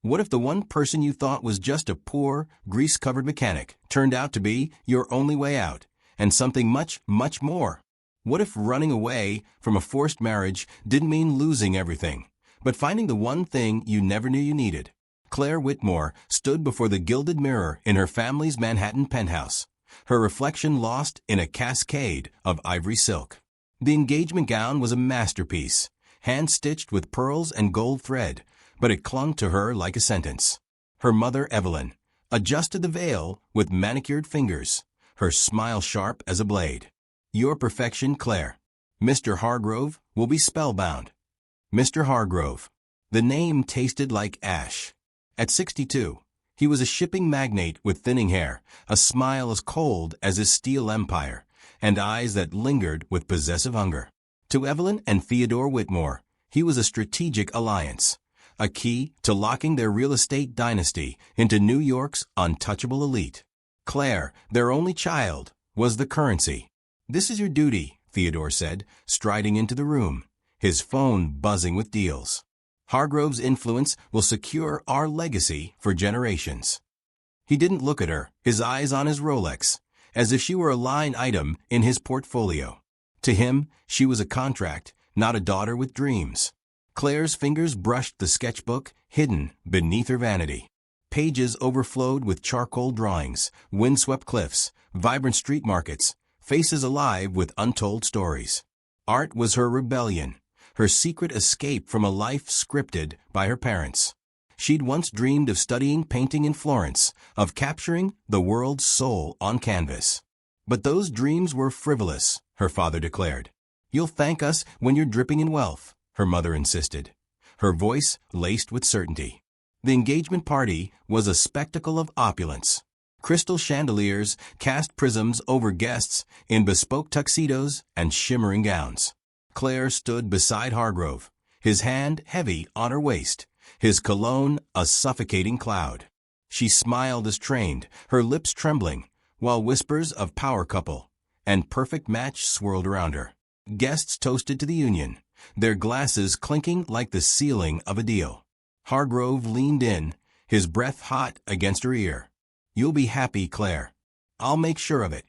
What if the one person you thought was just a poor, grease-covered mechanic turned out to be your only way out, and something much, much more? What if running away from a forced marriage didn't mean losing everything, but finding the one thing you never knew you needed? Claire Whitmore stood before the gilded mirror in her family's Manhattan penthouse, her reflection lost in a cascade of ivory silk. The engagement gown was a masterpiece, hand-stitched with pearls and gold thread, but it clung to her like a sentence. Her mother, Evelyn, adjusted the veil with manicured fingers, her smile sharp as a blade. Your perfection, Claire. Mr. Hargrove will be spellbound. Mr. Hargrove. The name tasted like ash. At 62, he was a shipping magnate with thinning hair, a smile as cold as his steel empire, and eyes that lingered with possessive hunger. To Evelyn and Theodore Whitmore, he was a strategic alliance, a key to locking their real estate dynasty into New York's untouchable elite. Claire, their only child, was the currency. "This is your duty," Theodore said, striding into the room, his phone buzzing with deals. "Hargrove's influence will secure our legacy for generations." He didn't look at her, his eyes on his Rolex, as if she were a line item in his portfolio. To him, she was a contract, not a daughter with dreams. Claire's fingers brushed the sketchbook hidden beneath her vanity. Pages overflowed with charcoal drawings, windswept cliffs, vibrant street markets, faces alive with untold stories. Art was her rebellion, her secret escape from a life scripted by her parents. She'd once dreamed of studying painting in Florence, of capturing the world's soul on canvas. But those dreams were frivolous, her father declared. "You'll thank us when you're dripping in wealth," her mother insisted, her voice laced with certainty. The engagement party was a spectacle of opulence. Crystal chandeliers cast prisms over guests in bespoke tuxedos and shimmering gowns. Claire stood beside Hargrove, his hand heavy on her waist, his cologne a suffocating cloud. She smiled as trained, her lips trembling, while whispers of power couple and perfect match swirled around her. Guests toasted to the union, their glasses clinking like the ceiling of a deal. Hargrove leaned in, his breath hot against her ear. "You'll be happy, Claire. I'll make sure of it."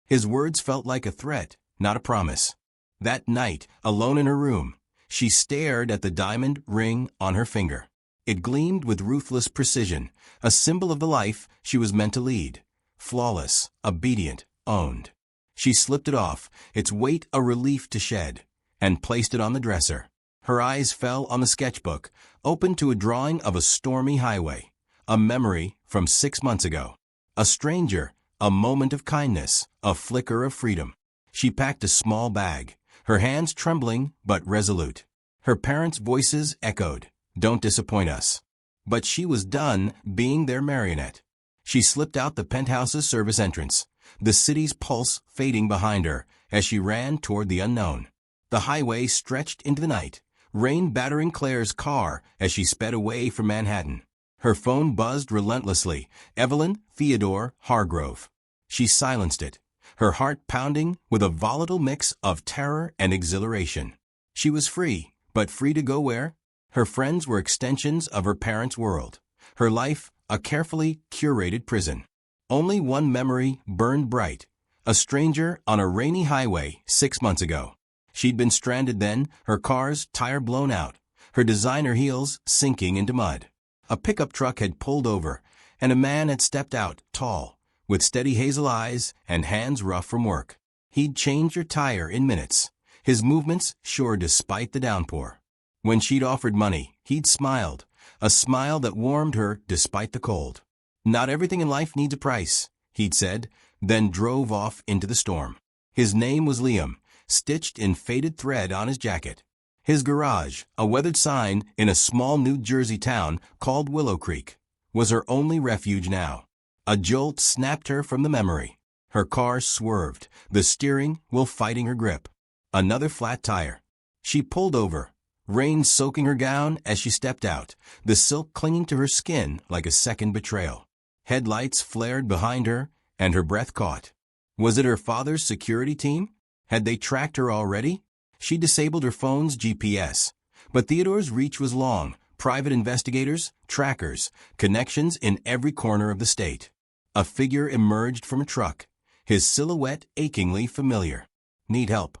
His words felt like a threat, not a promise. That night, alone in her room, she stared at the diamond ring on her finger. It gleamed with ruthless precision, a symbol of the life she was meant to lead. Flawless, obedient, owned. She slipped it off, its weight a relief to shed, and placed it on the dresser. Her eyes fell on the sketchbook, open to a drawing of a stormy highway, a memory from 6 months ago. A stranger, a moment of kindness, a flicker of freedom. She packed a small bag, her hands trembling but resolute. Her parents' voices echoed, "Don't disappoint us." But she was done being their marionette. She slipped out the penthouse's service entrance, the city's pulse fading behind her as she ran toward the unknown. The highway stretched into the night, rain battering Claire's car as she sped away from Manhattan. Her phone buzzed relentlessly. Evelyn Theodore Hargrove. She silenced it, her heart pounding with a volatile mix of terror and exhilaration. She was free, but free to go where? Her friends were extensions of her parents' world, her life a carefully curated prison. Only one memory burned bright, a stranger on a rainy highway 6 months ago. She'd been stranded then, her car's tire blown out, her designer heels sinking into mud. A pickup truck had pulled over, and a man had stepped out, tall, with steady hazel eyes and hands rough from work. He'd changed her tire in minutes, his movements sure despite the downpour. When she'd offered money, he'd smiled, a smile that warmed her despite the cold. "Not everything in life needs a price," he'd said, then drove off into the storm. His name was Liam, stitched in faded thread on his jacket. His garage, a weathered sign in a small New Jersey town called Willow Creek, was her only refuge now. A jolt snapped her from the memory. Her car swerved, the steering wheel fighting her grip. Another flat tire. She pulled over, rain soaking her gown as she stepped out, the silk clinging to her skin like a second betrayal. Headlights flared behind her, and her breath caught. Was it her father's security team? Had they tracked her already? She disabled her phone's GPS, but Theodore's reach was long, private investigators, trackers, connections in every corner of the state. A figure emerged from a truck, his silhouette achingly familiar. Need help?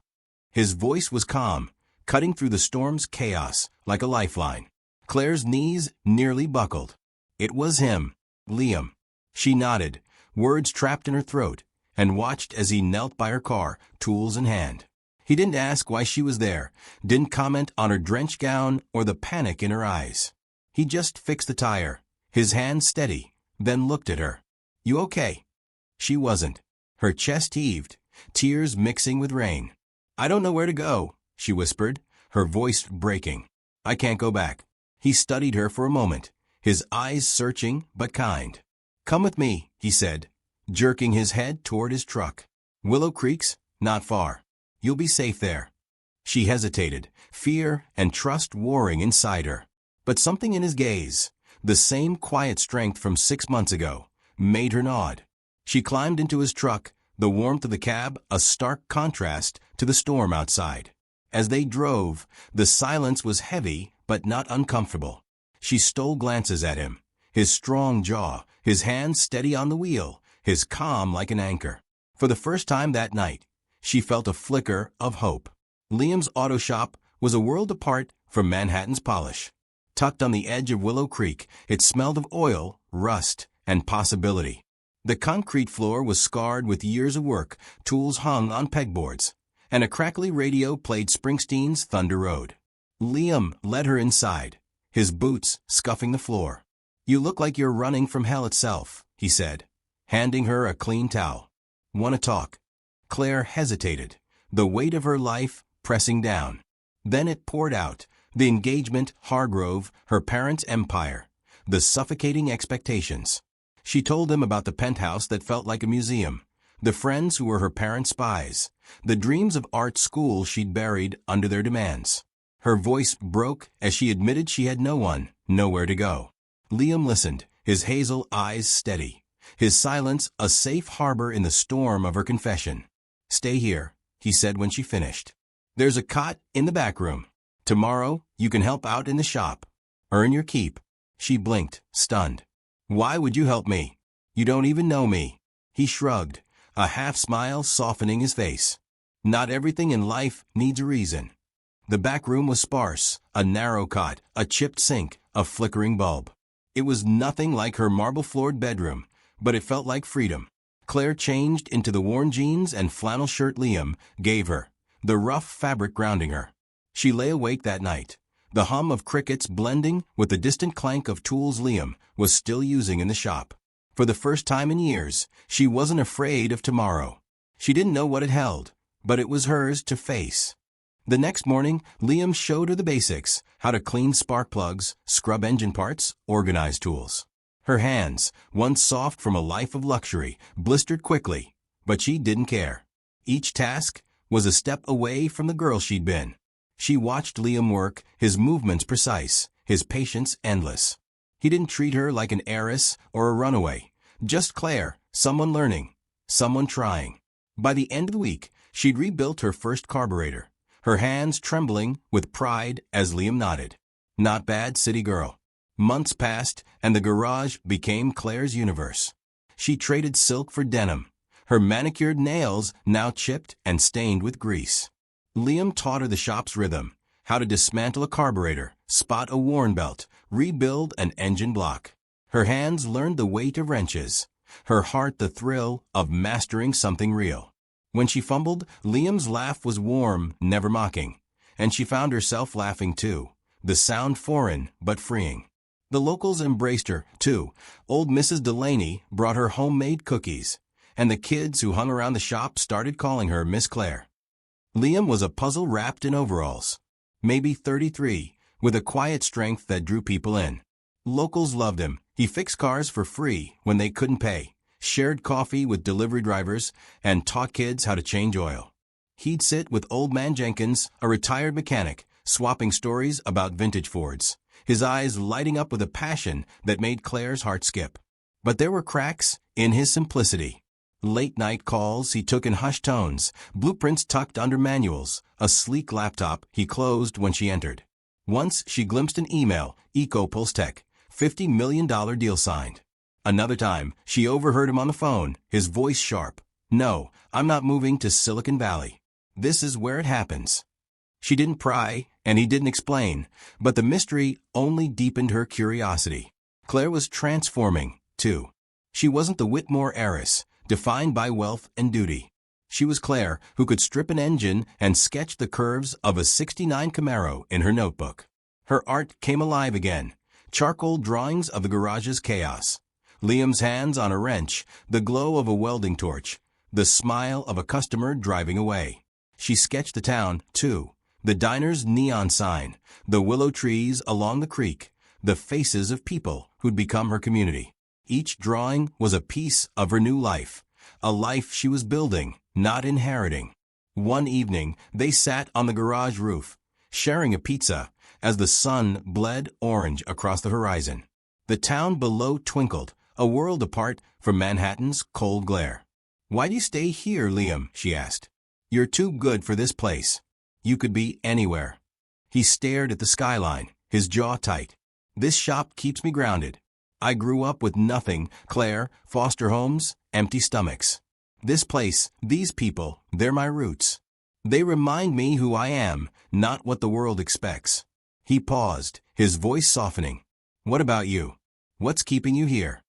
His voice was calm, cutting through the storm's chaos like a lifeline. Claire's knees nearly buckled. It was him, Liam. She nodded, words trapped in her throat, and watched as he knelt by her car, tools in hand. He didn't ask why she was there, didn't comment on her drenched gown or the panic in her eyes. He just fixed the tire, his hand steady, then looked at her. "You okay?" She wasn't. Her chest heaved, tears mixing with rain. "I don't know where to go," she whispered, her voice breaking. "I can't go back." He studied her for a moment, his eyes searching but kind. "Come with me," he said, jerking his head toward his truck. "Willow Creek's not far. You'll be safe there." She hesitated, fear and trust warring inside her. But something in his gaze, the same quiet strength from 6 months ago, made her nod. She climbed into his truck, the warmth of the cab a stark contrast to the storm outside. As they drove, the silence was heavy but not uncomfortable. She stole glances at him, his strong jaw, his hands steady on the wheel, his calm like an anchor. For the first time that night, she felt a flicker of hope. Liam's auto shop was a world apart from Manhattan's polish. Tucked on the edge of Willow Creek, it smelled of oil, rust, and possibility. The concrete floor was scarred with years of work, tools hung on pegboards, and a crackly radio played Springsteen's Thunder Road. Liam led her inside, his boots scuffing the floor. "You look like you're running from hell itself," he said, handing her a clean towel. "Want to talk?" Claire hesitated, the weight of her life pressing down. Then it poured out, the engagement, Hargrove, her parents' empire, the suffocating expectations. She told him about the penthouse that felt like a museum, the friends who were her parents' spies, the dreams of art school she'd buried under their demands. Her voice broke as she admitted she had no one, nowhere to go. Liam listened, his hazel eyes steady, his silence a safe harbor in the storm of her confession. "Stay here," he said when she finished. "There's a cot in the back room. Tomorrow, you can help out in the shop. Earn your keep." She blinked, stunned. "Why would you help me? You don't even know me." He shrugged, a half-smile softening his face. "Not everything in life needs a reason." The back room was sparse, a narrow cot, a chipped sink, a flickering bulb. It was nothing like her marble-floored bedroom, but it felt like freedom. Claire changed into the worn jeans and flannel shirt Liam gave her, the rough fabric grounding her. She lay awake that night, the hum of crickets blending with the distant clank of tools Liam was still using in the shop. For the first time in years, she wasn't afraid of tomorrow. She didn't know what it held, but it was hers to face. The next morning, Liam showed her the basics, how to clean spark plugs, scrub engine parts, organize tools. Her hands, once soft from a life of luxury, blistered quickly, but she didn't care. Each task was a step away from the girl she'd been. She watched Liam work, his movements precise, his patience endless. He didn't treat her like an heiress or a runaway, just Claire, someone learning, someone trying. By the end of the week, she'd rebuilt her first carburetor, her hands trembling with pride as Liam nodded. "Not bad, city girl." Months passed, and the garage became Claire's universe. She traded silk for denim, her manicured nails now chipped and stained with grease. Liam taught her the shop's rhythm, how to dismantle a carburetor, spot a worn belt, rebuild an engine block. Her hands learned the weight of wrenches, her heart the thrill of mastering something real. When she fumbled, Liam's laugh was warm, never mocking, and she found herself laughing too, the sound foreign but freeing. The locals embraced her, too. Old Mrs. Delaney brought her homemade cookies, and the kids who hung around the shop started calling her Miss Claire. Liam was a puzzle wrapped in overalls, maybe 33, with a quiet strength that drew people in. Locals loved him. He fixed cars for free when they couldn't pay, shared coffee with delivery drivers, and taught kids how to change oil. He'd sit with Old Man Jenkins, a retired mechanic, swapping stories about vintage Fords, his eyes lighting up with a passion that made Claire's heart skip. But there were cracks in his simplicity. Late-night calls he took in hushed tones, blueprints tucked under manuals, a sleek laptop he closed when she entered. Once she glimpsed an email, EcoPulse Tech, $50 million deal signed. Another time, she overheard him on the phone, his voice sharp. No, I'm not moving to Silicon Valley. This is where it happens. She didn't pry, and he didn't explain, but the mystery only deepened her curiosity. Claire was transforming, too. She wasn't the Whitmore heiress, defined by wealth and duty. She was Claire, who could strip an engine and sketch the curves of a '69 Camaro in her notebook. Her art came alive again, charcoal drawings of the garage's chaos. Liam's hands on a wrench, the glow of a welding torch, the smile of a customer driving away. She sketched the town, too. The diner's neon sign, the willow trees along the creek, the faces of people who'd become her community. Each drawing was a piece of her new life, a life she was building, not inheriting. One evening, they sat on the garage roof, sharing a pizza, as the sun bled orange across the horizon. The town below twinkled, a world apart from Manhattan's cold glare. "Why do you stay here, Liam?" she asked. "You're too good for this place. You could be anywhere." He stared at the skyline, his jaw tight. "This shop keeps me grounded. I grew up with nothing, Claire, foster homes, empty stomachs. This place, these people, they're my roots. They remind me who I am, not what the world expects." He paused, his voice softening. "What about you? What's keeping you here?"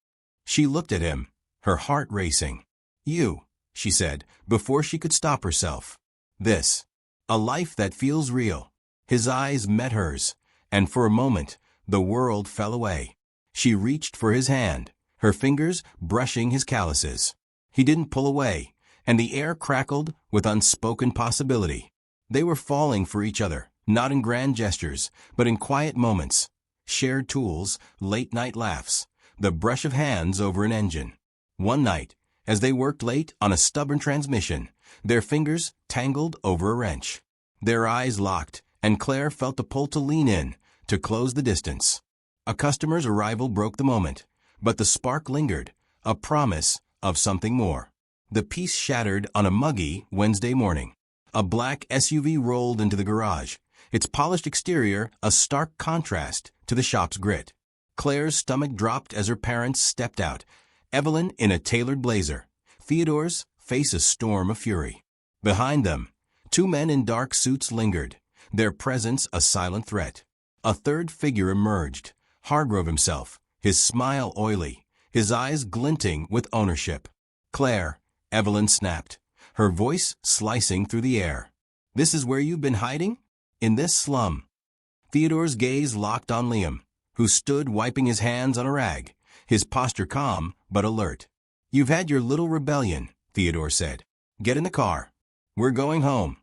She looked at him, her heart racing. "You," she said, before she could stop herself. "This. A life that feels real." His eyes met hers, and for a moment, the world fell away. She reached for his hand, her fingers brushing his calluses. He didn't pull away, and the air crackled with unspoken possibility. They were falling for each other, not in grand gestures, but in quiet moments. Shared tools, late-night laughs, the brush of hands over an engine. One night, as they worked late on a stubborn transmission, their fingers tangled over a wrench. Their eyes locked, and Claire felt the pull to lean in, to close the distance. A customer's arrival broke the moment, but the spark lingered, a promise of something more. The peace shattered on a muggy Wednesday morning. A black SUV rolled into the garage, its polished exterior a stark contrast to the shop's grit. Claire's stomach dropped as her parents stepped out, Evelyn in a tailored blazer, Theodore's face a storm of fury. Behind them, two men in dark suits lingered, their presence a silent threat. A third figure emerged, Hargrove himself, his smile oily, his eyes glinting with ownership. "Claire," Evelyn snapped, her voice slicing through the air. "This is where you've been hiding? In this slum?" Theodore's gaze locked on Liam, who stood wiping his hands on a rag, his posture calm but alert. "You've had your little rebellion," Theodore said. "Get in the car. We're going home."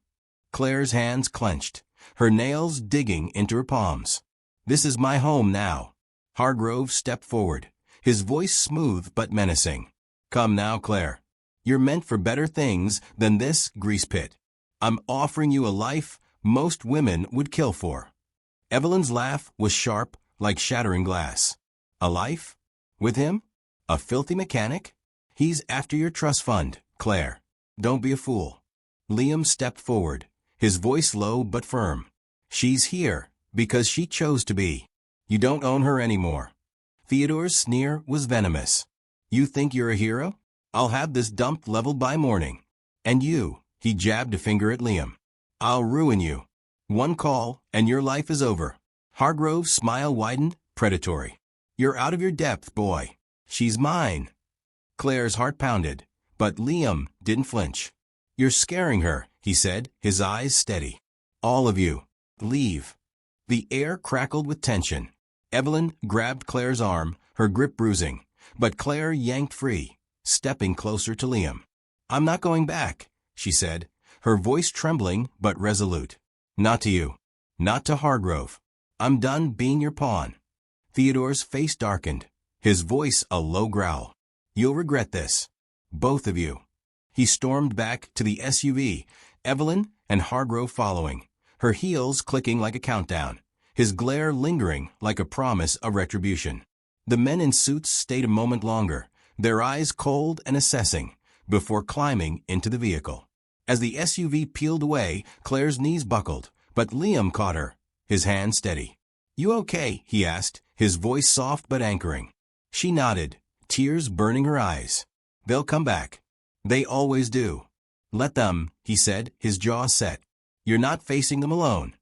Claire's hands clenched, her nails digging into her palms. "This is my home now." Hargrove stepped forward, his voice smooth but menacing. "Come now, Claire. You're meant for better things than this grease pit. I'm offering you a life most women would kill for." Evelyn's laugh was sharp, like shattering glass. "A life? With him? A filthy mechanic? He's after your trust fund, Claire. Don't be a fool." Liam stepped forward, his voice low but firm. "She's here because she chose to be. You don't own her anymore." Theodore's sneer was venomous. "You think you're a hero? I'll have this dump leveled by morning. And you," he jabbed a finger at Liam, "I'll ruin you. One call, and your life is over." Hargrove's smile widened, predatory. "You're out of your depth, boy. She's mine." Claire's heart pounded, but Liam didn't flinch. "You're scaring her," he said, his eyes steady. "All of you. Leave." The air crackled with tension. Evelyn grabbed Claire's arm, her grip bruising, but Claire yanked free, stepping closer to Liam. "I'm not going back," she said, her voice trembling but resolute. "Not to you. Not to Hargrove. I'm done being your pawn." Theodore's face darkened, his voice a low growl. "You'll regret this. Both of you." He stormed back to the SUV, Evelyn and Hargrove following, her heels clicking like a countdown, his glare lingering like a promise of retribution. The men in suits stayed a moment longer, their eyes cold and assessing, before climbing into the vehicle. As the SUV peeled away, Claire's knees buckled, but Liam caught her, his hand steady. "You okay?" he asked, his voice soft but anchoring. She nodded, tears burning her eyes. "They'll come back. They always do." "Let them," he said, his jaw set. "You're not facing them alone."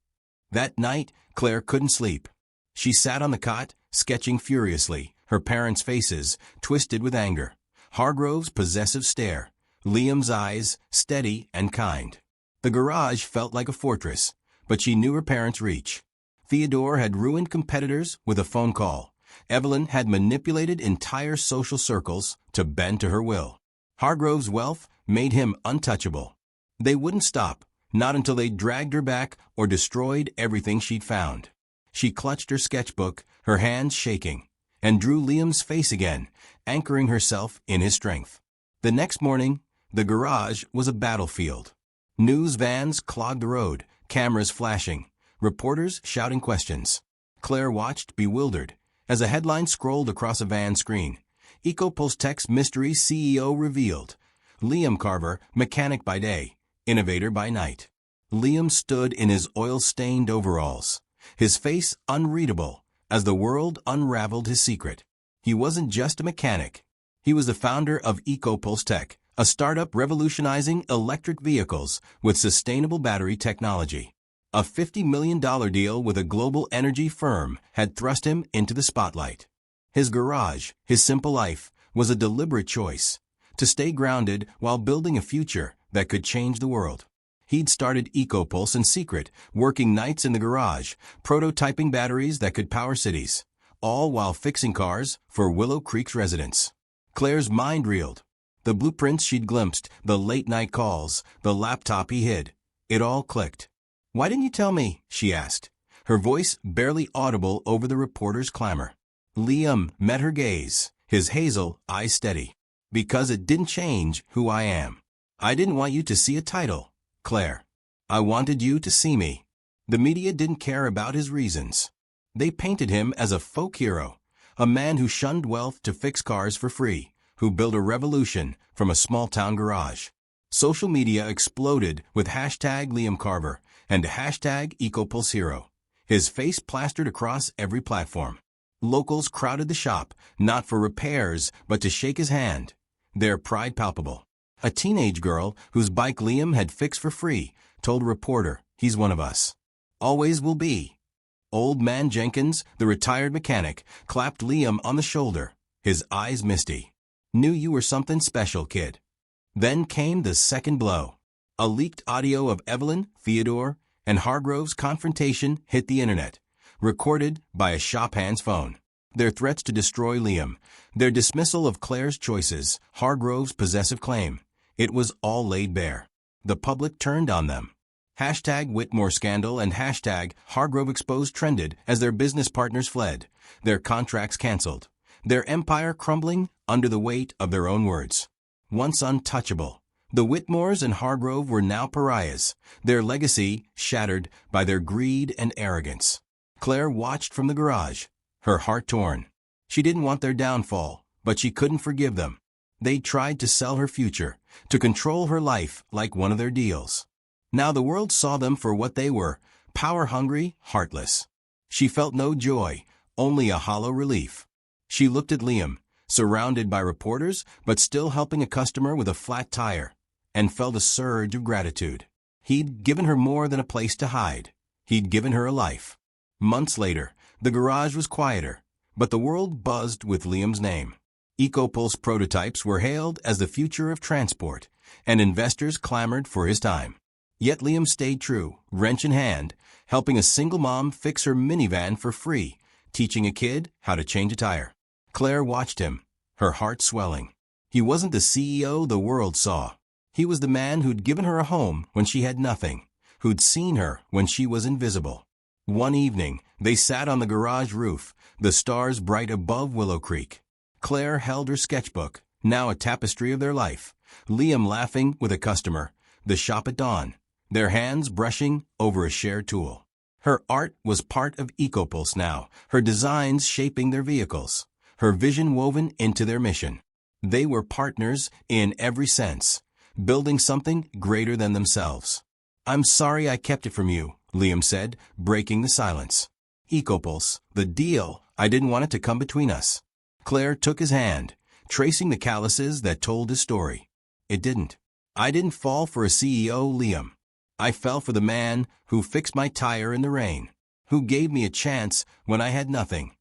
That night, Claire couldn't sleep. She sat on the cot, sketching furiously, her parents' faces twisted with anger, Hargrove's possessive stare, Liam's eyes steady and kind. The garage felt like a fortress, but she knew her parents' reach. Theodore had ruined competitors with a phone call. Evelyn had manipulated entire social circles to bend to her will. Hargrove's wealth made him untouchable. They wouldn't stop, not until they dragged her back or destroyed everything she'd found. She clutched her sketchbook, her hands shaking, and drew Liam's face again, anchoring herself in his strength. The next morning, the garage was a battlefield. News vans clogged the road, cameras flashing, reporters shouting questions. Claire watched, bewildered, as a headline scrolled across a van screen. EcoPulse Tech's mystery CEO revealed. Liam Carver, mechanic by day, innovator by night. Liam stood in his oil-stained overalls, his face unreadable, as the world unraveled his secret. He wasn't just a mechanic. He was the founder of EcoPulse Tech, a startup revolutionizing electric vehicles with sustainable battery technology. A $50 million deal with a global energy firm had thrust him into the spotlight. His garage, his simple life, was a deliberate choice to stay grounded while building a future that could change the world. He'd started EcoPulse in secret, working nights in the garage, prototyping batteries that could power cities, all while fixing cars for Willow Creek's residents. Claire's mind reeled. The blueprints she'd glimpsed, the late-night calls, the laptop he hid. It all clicked. "Why didn't you tell me?" she asked, her voice barely audible over the reporter's clamor. Liam met her gaze, his hazel eyes steady. "Because it didn't change who I am. I didn't want you to see a title, Claire. I wanted you to see me." The media didn't care about his reasons. They painted him as a folk hero, a man who shunned wealth to fix cars for free, who built a revolution from a small-town garage. Social media exploded with hashtag Liam Carver and hashtag EcoPulseHero, his face plastered across every platform. Locals crowded the shop, not for repairs, but to shake his hand, their pride palpable. A teenage girl, whose bike Liam had fixed for free, told a reporter, "He's one of us. Always will be." Old Man Jenkins, the retired mechanic, clapped Liam on the shoulder, his eyes misty. "Knew you were something special, kid." Then came the second blow. A leaked audio of Evelyn, Theodore, and Hargrove's confrontation hit the internet, recorded by a shop-hand's phone. Their threats to destroy Liam, their dismissal of Claire's choices, Hargrove's possessive claim. It was all laid bare. The public turned on them. Hashtag Whitmore scandal and hashtag Hargrove exposed trended as their business partners fled, their contracts canceled, their empire crumbling under the weight of their own words. Once untouchable, the Whitmores and Hargrove were now pariahs, their legacy shattered by their greed and arrogance. Claire watched from the garage, her heart torn. She didn't want their downfall, but she couldn't forgive them. They tried to sell her future, to control her life like one of their deals. Now the world saw them for what they were, power-hungry, heartless. She felt no joy, only a hollow relief. She looked at Liam, surrounded by reporters, but still helping a customer with a flat tire, and felt a surge of gratitude. He'd given her more than a place to hide. He'd given her a life. Months later, the garage was quieter, but the world buzzed with Liam's name. EcoPulse prototypes were hailed as the future of transport, and investors clamored for his time. Yet Liam stayed true, wrench in hand, helping a single mom fix her minivan for free, teaching a kid how to change a tire. Claire watched him, her heart swelling. He wasn't the CEO the world saw. He was the man who'd given her a home when she had nothing, who'd seen her when she was invisible. One evening, they sat on the garage roof, the stars bright above Willow Creek. Claire held her sketchbook, now a tapestry of their life, Liam laughing with a customer, the shop at dawn, their hands brushing over a shared tool. Her art was part of EcoPulse now, her designs shaping their vehicles, her vision woven into their mission. They were partners in every sense, building something greater than themselves. "I'm sorry I kept it from you," Liam said, breaking the silence. Ecopulse, the deal. I didn't want it to come between us. Claire took his hand, tracing the calluses that told his story. It didn't. I didn't fall for a CEO, Liam. I fell for the man who fixed my tire in the rain, who gave me a chance when I had nothing.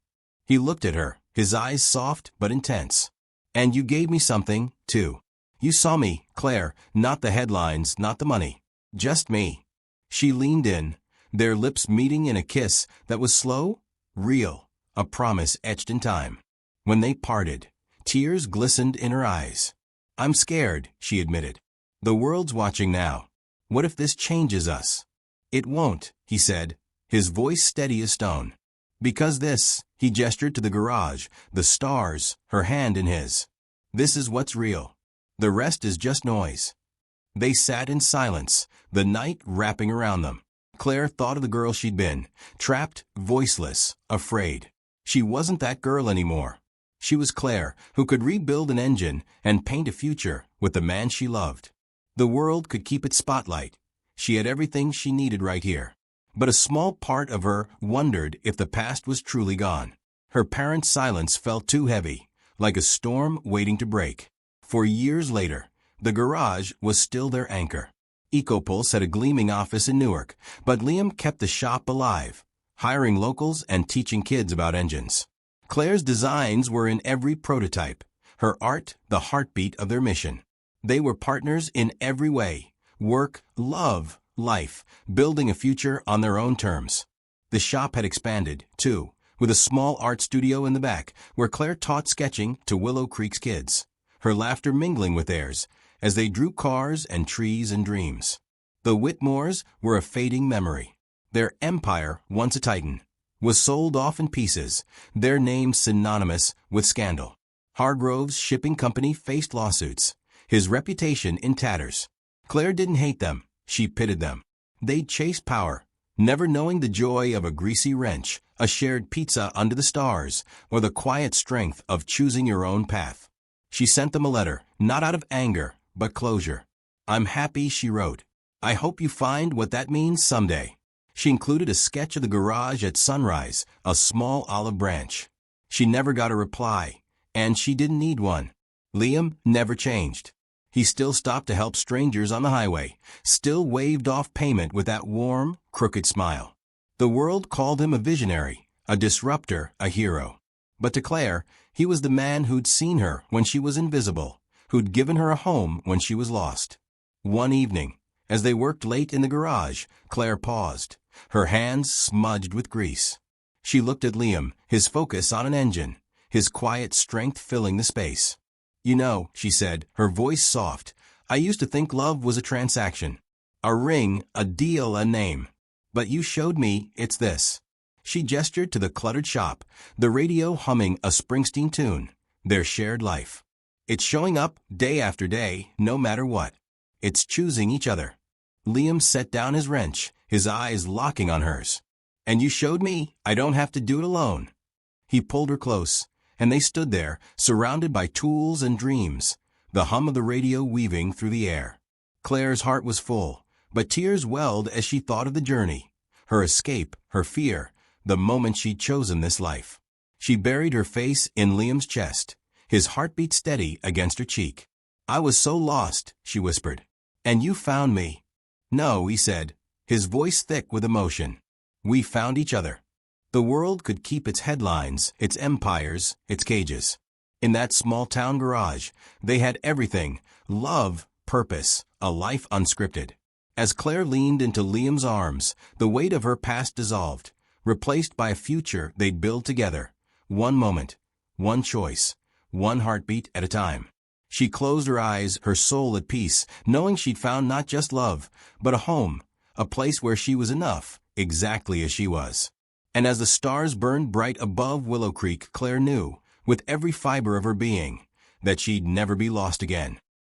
He looked at her, his eyes soft but intense. And you gave me something, too. You saw me, Claire, not the headlines, not the money. Just me. She leaned in, their lips meeting in a kiss that was slow, real, a promise etched in time. When they parted, tears glistened in her eyes. I'm scared, she admitted. The world's watching now. What if this changes us? It won't, he said, his voice steady as stone. Because this, he gestured to the garage, the stars, her hand in his. This is what's real. The rest is just noise. They sat in silence, the night wrapping around them. Claire thought of the girl she'd been, trapped, voiceless, afraid. She wasn't that girl anymore. She was Claire, who could rebuild an engine and paint a future with the man she loved. The world could keep its spotlight. She had everything she needed right here. But a small part of her wondered if the past was truly gone. Her parents' silence felt too heavy, like a storm waiting to break. For years later, the garage was still their anchor. Ecopulse had a gleaming office in Newark, but Liam kept the shop alive, hiring locals and teaching kids about engines. Claire's designs were in every prototype, her art the heartbeat of their mission. They were partners in every way, work, love, life, building a future on their own terms. The shop had expanded, too, with a small art studio in the back where Claire taught sketching to Willow Creek's kids, her laughter mingling with theirs as they drew cars and trees and dreams. The Whitmores were a fading memory. Their empire, once a titan, was sold off in pieces, their name synonymous with scandal. Hargrove's shipping company faced lawsuits, his reputation in tatters. Claire didn't hate them, she pitied them. They'd chased power, never knowing the joy of a greasy wrench, a shared pizza under the stars, or the quiet strength of choosing your own path. She sent them a letter, not out of anger, but closure. I'm happy, she wrote. I hope you find what that means someday. She included a sketch of the garage at sunrise, a small olive branch. She never got a reply, and she didn't need one. Liam never changed. He still stopped to help strangers on the highway, still waved off payment with that warm, crooked smile. The world called him a visionary, a disruptor, a hero. But to Claire, he was the man who'd seen her when she was invisible, who'd given her a home when she was lost. One evening, as they worked late in the garage, Claire paused, her hands smudged with grease. She looked at Liam, his focus on an engine, his quiet strength filling the space. You know, she said, her voice soft, I used to think love was a transaction. A ring, a deal, a name. But you showed me it's this. She gestured to the cluttered shop, the radio humming a Springsteen tune, their shared life. It's showing up day after day, no matter what. It's choosing each other. Liam set down his wrench, his eyes locking on hers. And you showed me I don't have to do it alone. He pulled her close, and they stood there, surrounded by tools and dreams, the hum of the radio weaving through the air. Claire's heart was full, but tears welled as she thought of the journey, her escape, her fear, the moment she'd chosen this life. She buried her face in Liam's chest, his heartbeat steady against her cheek. I was so lost, she whispered. And you found me. No, he said, his voice thick with emotion. We found each other. The world could keep its headlines, its empires, its cages. In that small-town garage, they had everything, love, purpose, a life unscripted. As Claire leaned into Liam's arms, the weight of her past dissolved, replaced by a future they'd build together. One moment, one choice, one heartbeat at a time. She closed her eyes, her soul at peace, knowing she'd found not just love, but a home, a place where she was enough, exactly as she was. And as the stars burned bright above Willow Creek, Claire knew, with every fiber of her being, that she'd never be lost again.